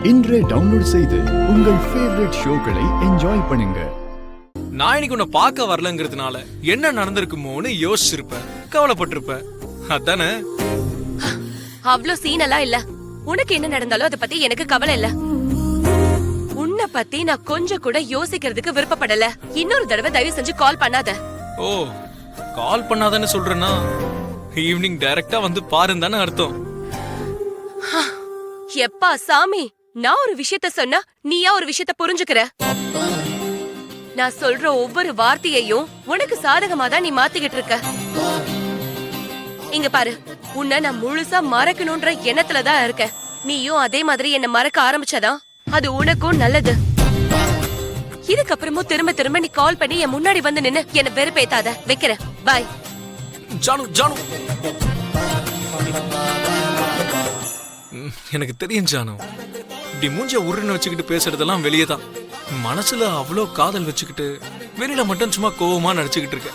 இன்றே டவுன்லோட் செய்து உங்கள் ஃபேவரட் ஷோக்களை என்ஜாய் பண்ணுங்க. நான் இன்னைக்கு உன்னை பார்க்க வரலங்கிறதுனால என்ன நடந்திருக்குமோன்னு யோசிச்சிருப்பேன், கவலைப்பட்டிருப்பேன். அதானே? அவ்ளோ சீன் எல்லாம் இல்ல. உனக்கு என்ன நடந்தாலும் அதை பத்தி எனக்கு கவலை இல்ல. உன்னை பத்தி நான் கொஞ்சம் கூட யோசிக்கிறதுக்கு விருப்பப்படல. இன்னொரு தடவை தயவு செஞ்சு கால் பண்ணாத. ஓ, கால் பண்ணாதானே சொல்றேன்னா ஈவினிங் டைரக்டா வந்து பாருன்னு தானே அர்த்தம். எப்பா சாமி, நான் ஒரு விஷயத்த சொன்னா நீயா ஒரு விஷயத்த புரிஞ்சுக்கிற? நான் சொல்ற ஒவ்வொரு வார்த்தையையும் உனக்கு சாதகமா தான் நீ மாத்திக்கிட்டு இருக்க. இங்க பாரு, உன்னை நான் முழுசா மறக்கணும்ன்ற எண்ணத்துலதான் இருக்கேன். நீயும் அதே மாதிரி என்ன மறக்க ஆரம்பிச்சாதான் அது உனக்கும் நல்லது. இதுக்கப்புறமும் திரும்ப திரும்ப நீ கால் பண்ணி என் முன்னாடி வந்து நின்னு என்ன வெறுப்பேத்தாத. வைக்கிறேன், பாய். ஜானு ஜானு, எனக்கு தெரியும் ஜானு, இப்படி மூஞ்ச உருன்னு வச்சுக்கிட்டு பேசுறதெல்லாம் வெளியே தான். மனசுல அவ்வளோ காதல் வச்சுக்கிட்டு வெளியில மட்டும் சும்மா கோவமா நடிச்சுக்கிட்டு இருக்க.